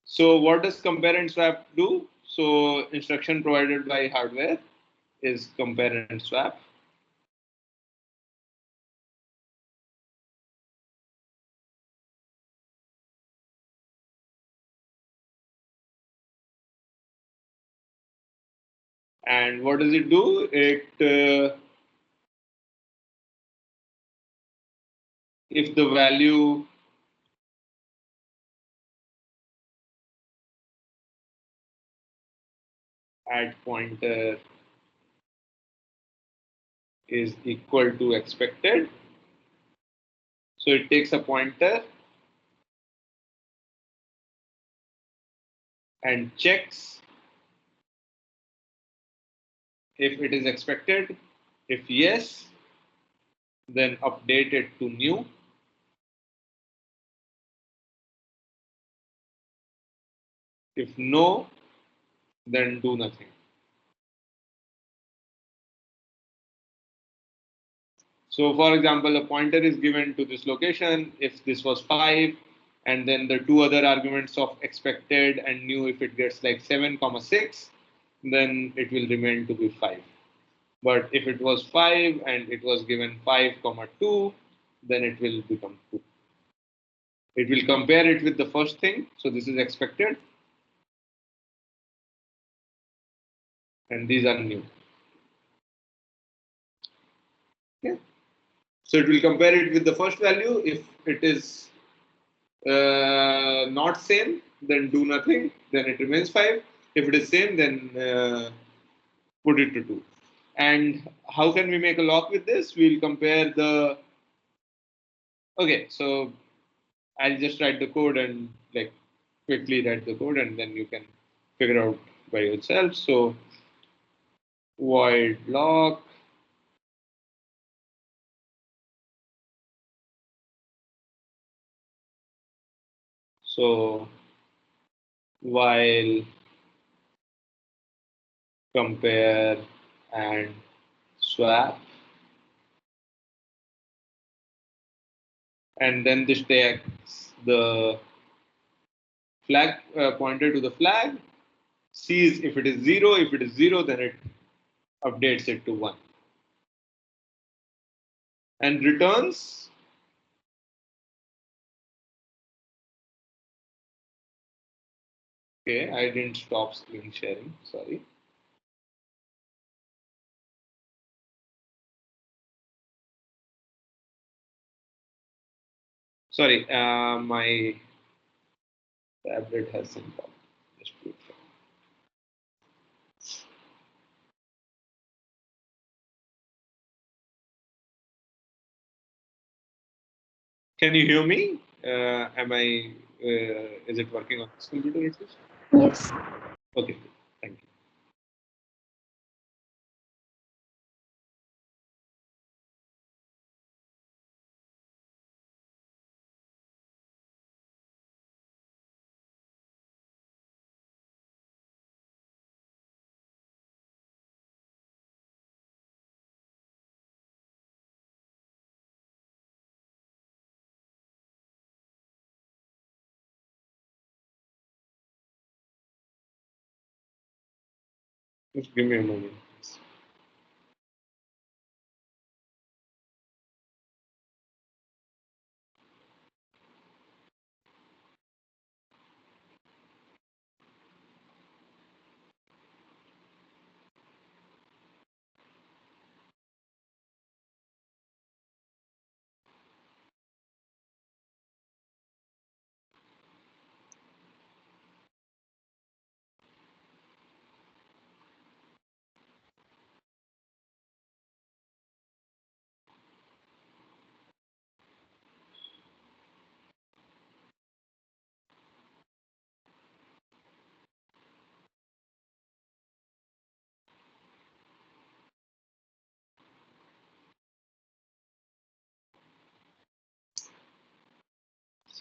So what does compare and swap do? So instruction provided by hardware is compare and swap. And what does it do? If the value at pointer is equal to expected, so it takes a pointer and checks if it is expected. If yes, then update it to new. If no, then do nothing. So for example, a pointer is given to this location if this was 5, and then the two other arguments of expected and new, if it gets like 7, 6, then it will remain to be 5. But if it was 5 and it was given 5, 2, then it will become 2. It will compare it with the first thing. So this is expected. And these are new. Okay. So it will compare it with the first value. If it is not same, then do nothing. Then it remains 5. If it is same, then put it to 2. And how can we make a lock with this? We'll compare the. Okay, so I'll just write the code and like quickly write the code, and then you can figure out by yourself. So void lock. So while compare and swap, and then this takes the flag pointer to the flag, sees if it is 0. If it is 0, then it updates it to 1 and returns. Okay, I didn't stop screen sharing. Sorry. Sorry, my tablet has some problem. Just wait for. Can you hear me? Am I? Is it working on this computer? Yes. Okay, thank you. Just give me a moment.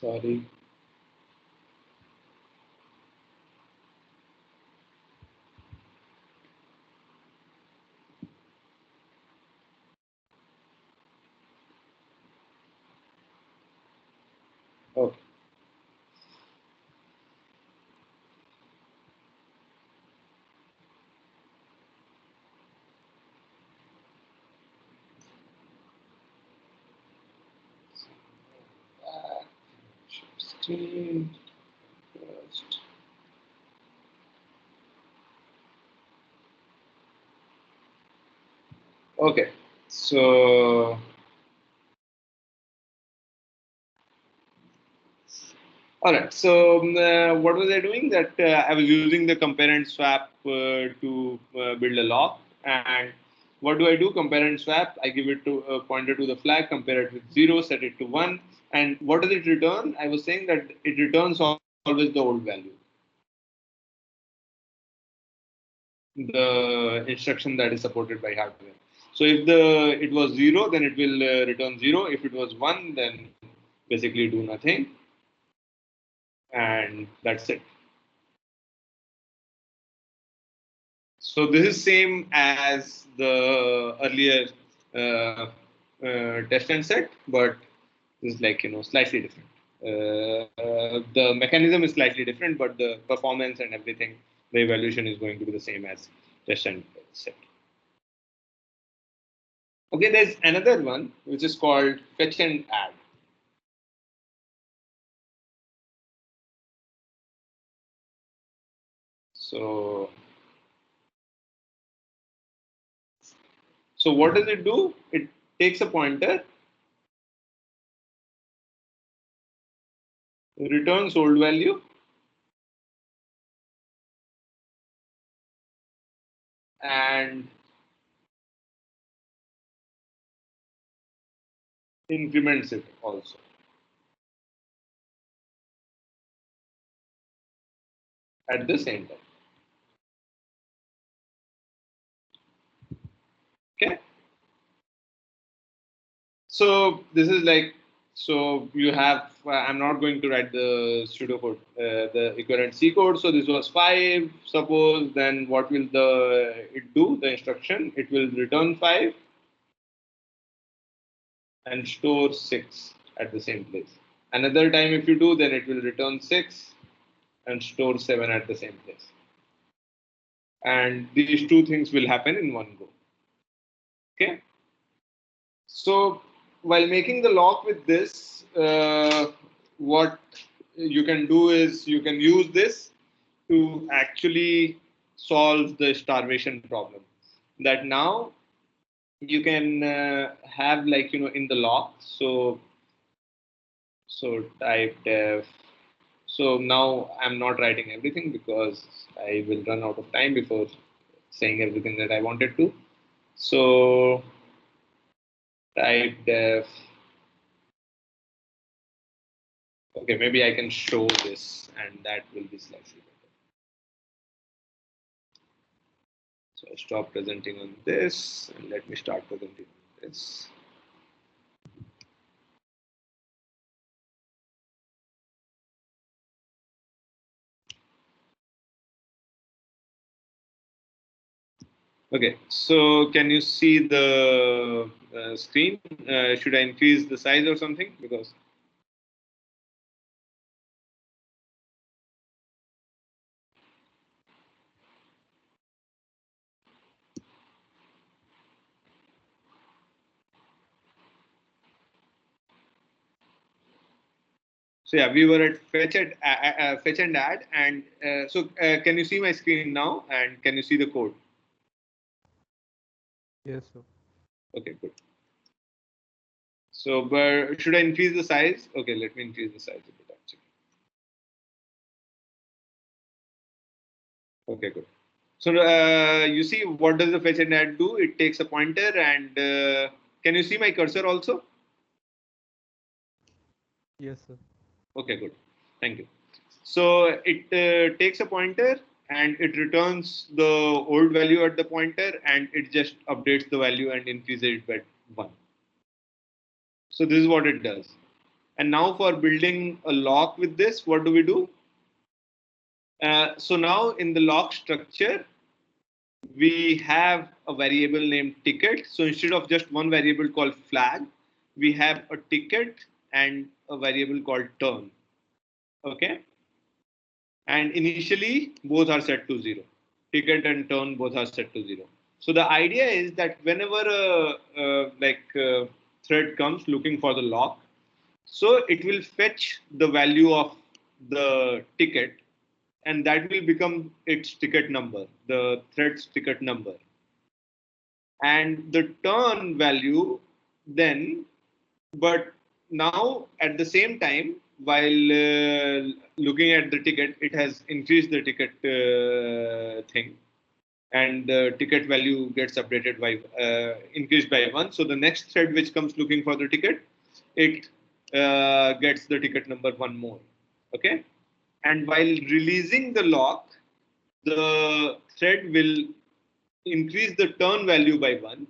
Sorry. Okay. Screen first. Okay, so all right. So what was I doing? That I was using the compare and swap to build a lock. And what do I do? Compare and swap. I give it to pointer to the flag, compare it with 0, set it to 1. And what does it return? I was saying that it returns always the old value, the instruction that is supported by hardware. So if it was 0, then it will return 0. If it was 1, then basically do nothing. And that's it. So this is same as the earlier test and set, but this is like slightly different. The mechanism is slightly different, but the performance and everything, the evaluation is going to be the same as test and set. Okay, there's another one which is called fetch and add. So what does it do? It takes a pointer, returns old value, and increments it also. At the same time. Okay. So this is like, so you have, I'm not going to write the pseudocode, the equivalent C code. So this was 5, suppose, then what will it do, the instruction? It will return 5 and store 6 at the same place. Another time if you do, then it will return 6 and store 7 at the same place. And these two things will happen in one go. Okay. So while making the lock with this, what you can do is you can use this to actually solve the starvation problem. That now you can have, like, in the lock. So type def. So now I'm not writing everything because I will run out of time before saying everything that I wanted to. So type def. Okay, maybe I can show this and that will be slightly better. So I stop presenting on this and let me start presenting on this. Okay, so can you see the screen? Should I increase the size or something? Because so yeah, we were at fetch and add, and can you see my screen now? And can you see the code? Yes, sir. Okay, good. So, but should I increase the size? Okay, let me increase the size a bit actually. Okay, good. So you see, what does the fetch and add do? It takes a pointer and can you see my cursor also? Yes, sir. Okay, good. Thank you. So it takes a pointer and it returns the old value at the pointer and it just updates the value and increases it by 1. So this is what it does. And now for building a lock with this, what do we do? So now in the lock structure, we have a variable named ticket. So instead of just one variable called flag, we have a ticket and a variable called turn. Okay. And initially, both are set to 0. Ticket and turn both are set to 0. So the idea is that whenever a thread comes looking for the lock, so it will fetch the value of the ticket and that will become its ticket number, the thread's ticket number. And the turn value then, but now at the same time, while looking at the ticket, it has increased the ticket thing and the ticket value gets updated by increased by 1. So the next thread which comes looking for the ticket, it gets the ticket number 1 more. Okay. And while releasing the lock, the thread will increase the turn value by 1.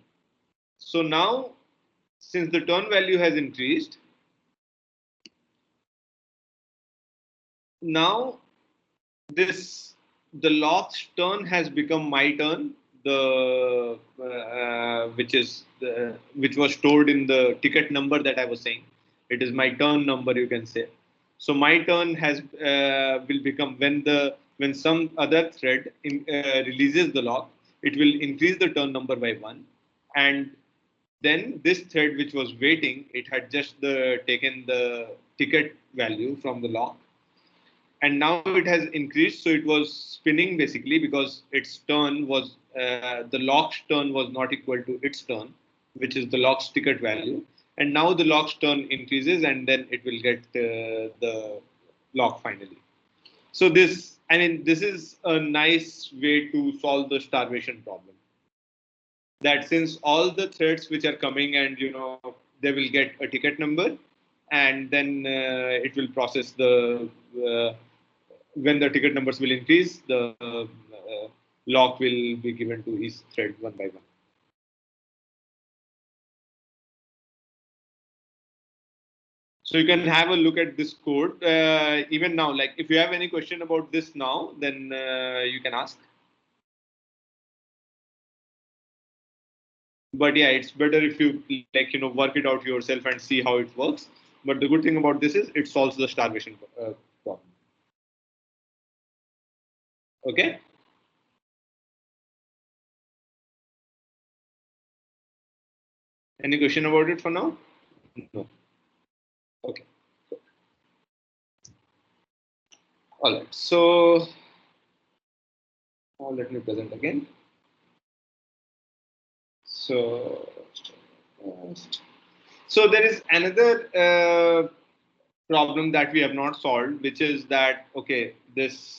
So now, since the turn value has increased, now the lock's turn has become my turn, the which was stored in the ticket number that I was saying. It is my turn number, you can say. So my turn has will become when some other thread releases the lock, it will increase the turn number by 1, and then this thread which was waiting, it had just taken the ticket value from the lock, and now it has increased. So it was spinning basically because its turn was the lock's turn was not equal to its turn, which is the lock's ticket value. And now the lock's turn increases, and then it will get the lock finally. So this, I mean, this is a nice way to solve the starvation problem. That since all the threads which are coming, and they will get a ticket number, and then it will process the when the ticket numbers will increase, the lock will be given to each thread one by one. So you can have a look at this code even now. Like if you have any question about this now, then you can ask. But yeah, it's better if you work it out yourself and see how it works. But the good thing about this is it solves the starvation problem. Okay. Any question about it for now? No. Okay. All right. So let me present again. So there is another problem that we have not solved, which is that this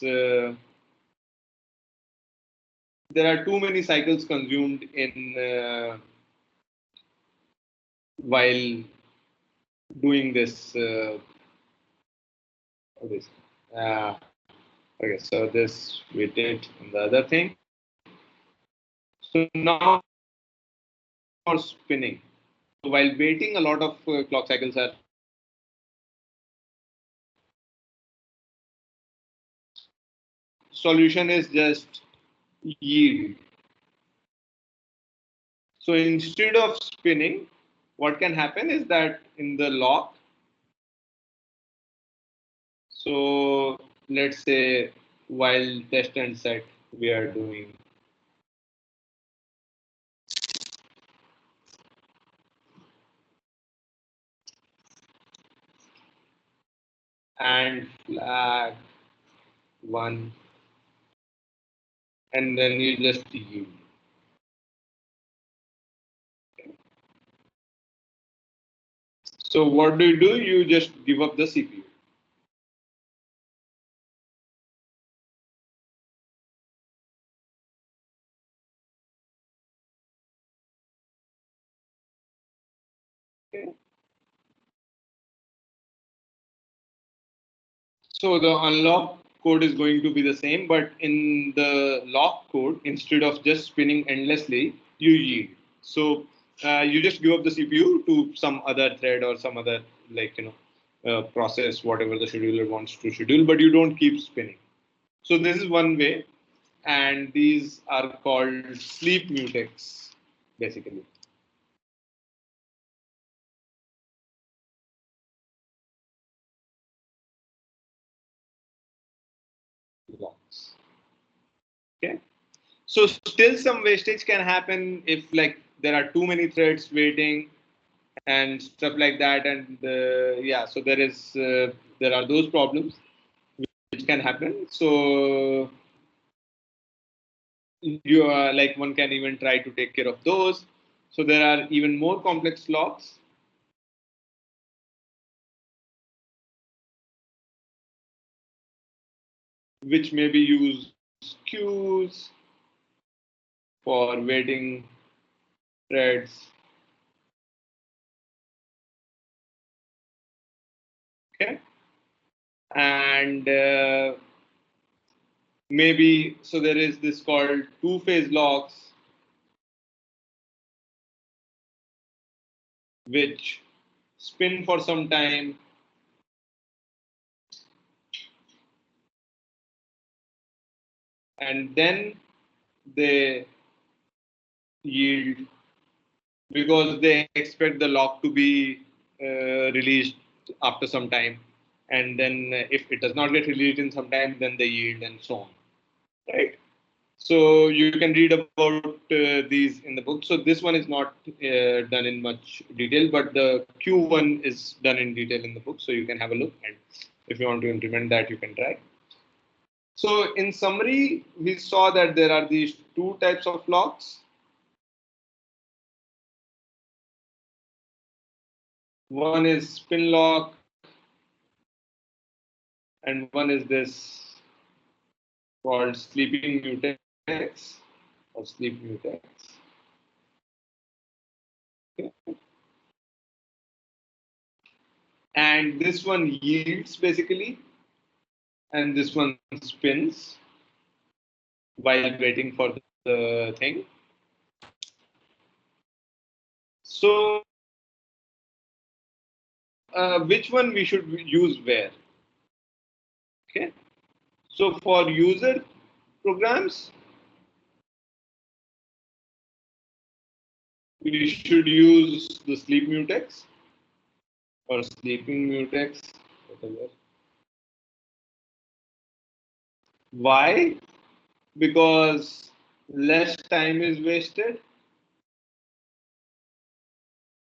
there are too many cycles consumed in while doing this. Okay, so this we did on the other thing. So now for spinning. So while waiting, a lot of clock cycles are solution is just yield. So instead of spinning, what can happen is that in the lock, so let's say while test and set, we are doing and flag 1, and then you just yield. So what do? You just give up the CPU. Okay. So the unlock code is going to be the same, but in the lock code, instead of just spinning endlessly, you yield. So you just give up the CPU to some other thread or some other process, whatever the scheduler wants to schedule, but you don't keep spinning. So this is one way, and these are called sleep mutex, basically. Locks. Okay. So still some wastage can happen if there are too many threads waiting and stuff like that, and so there are those problems which can happen. So you are one can even try to take care of those. So there are even more complex locks which maybe use queues for waiting threads. Okay. And maybe so there is this called two-phase locks, which spin for some time and then they yield because they expect the lock to be released after some time, and then if it does not get released in some time, then they yield and so on, right? So you can read about these in the book. So this one is not done in much detail, but the Q one is done in detail in the book. So you can have a look, and if you want to implement that, you can try. So in summary, we saw that there are these two types of locks. One is spin lock, and one is this called sleeping mutex or sleep mutex. Okay. And this one yields basically, and this one spins while waiting for the thing. So which one we should use where? Okay. So for user programs, we should use the sleep mutex or sleeping mutex, whatever. Why? Because less time is wasted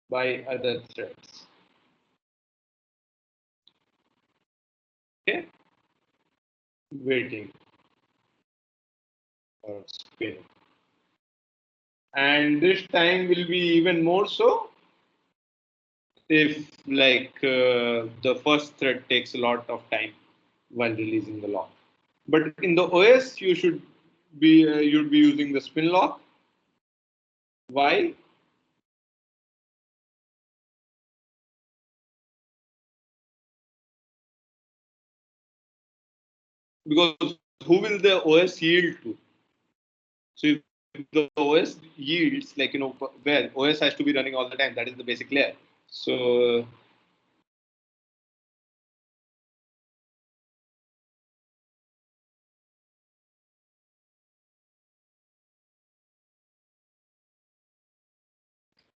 by other threads. Okay, waiting or spinning. And this time will be even more so if the first thread takes a lot of time while releasing the lock. But in the OS, you'd be using the spin lock. Why? Because who will the OS yield to? So if the OS yields, where OS has to be running all the time, that is the basic layer. So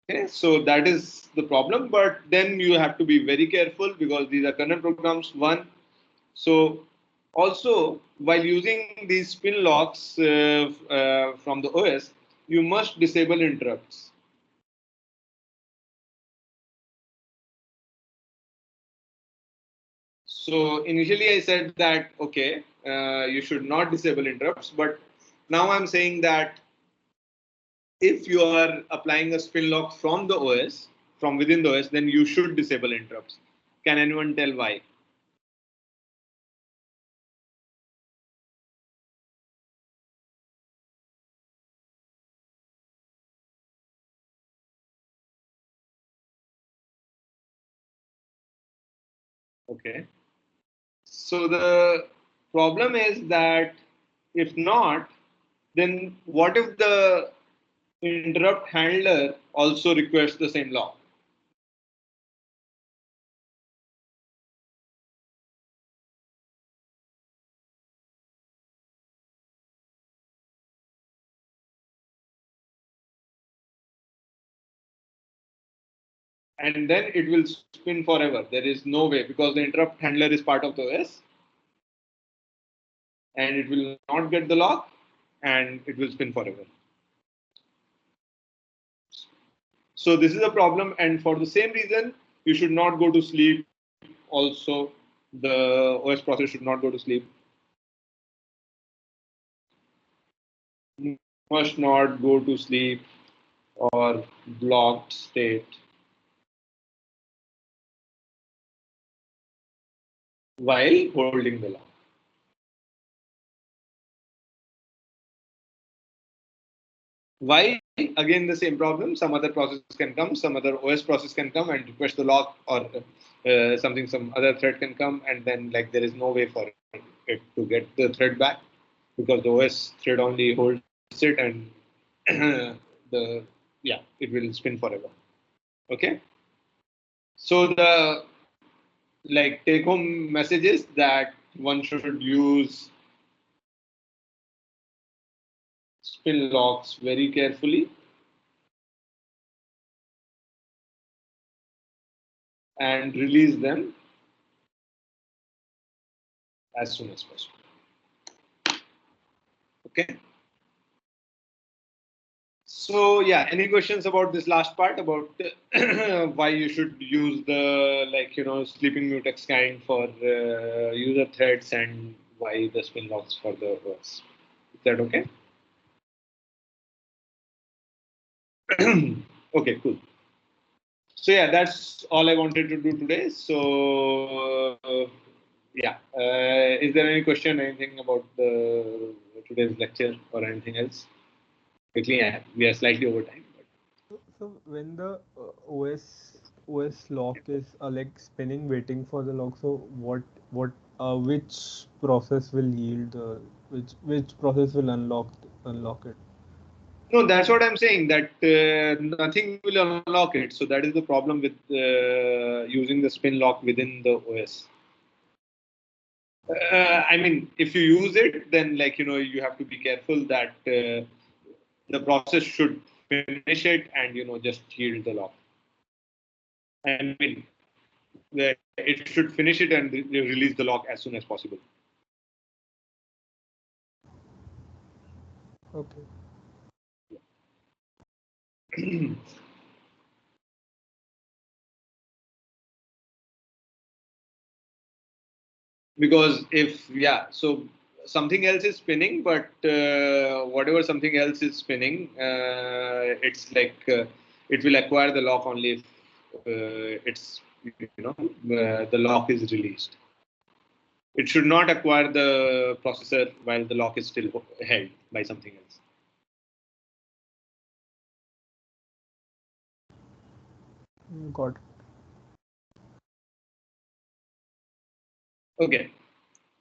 okay, so that is the problem. But then you have to be very careful because these are kernel programs. One, so also while using these spin locks from the OS, you must disable interrupts. So initially I said that, okay, you should not disable interrupts, but now I'm saying that if you are applying a spin lock from the OS, from within the OS, then you should disable interrupts. Can anyone tell why? Okay. So the problem is that if not, then what if the interrupt handler also requests the same lock? And then it will spin forever. There is no way because the interrupt handler is part of the OS and it will not get the lock and it will spin forever. So this is a problem, and for the same reason, you should not go to sleep. Also, the OS process should not go to sleep. Must not go to sleep or blocked state while holding the lock. Why? Again, the same problem. Some other process can come, some other OS process can come and request the lock, or some other thread can come, and then there is no way for it to get the thread back because the OS thread only holds it, and it will spin forever. Okay. So the take home message is that one should use spin locks very carefully and release them as soon as possible. Okay. So yeah, any questions about this last part about why you should use the sleeping mutex kind for user threads and why the spin locks for the OS. Is that okay? Okay, cool. So yeah, that's all I wanted to do today. So yeah, is there any question, anything about the today's lecture or anything else? Quickly, yeah, we are slightly over time. So when the OS lock is like spinning, waiting for the lock. So what which process will yield the which process will unlock it? No, that's what I'm saying. That nothing will unlock it. So that is the problem with using the spin lock within the OS. I mean, if you use it, then you have to be careful that the process should finish it and just yield the lock. I mean, it should finish it and release the lock as soon as possible. Okay. Because if so something else is spinning, but whatever something else is spinning, it's like it will acquire the lock only if it's the lock is released. It should not acquire the processor while the lock is still held by something else. Got it. Okay.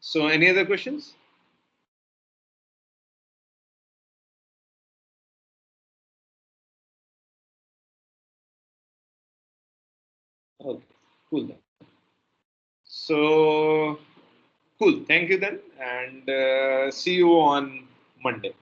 So any other questions? Okay, cool then. So cool. Thank you then, and see you on Monday.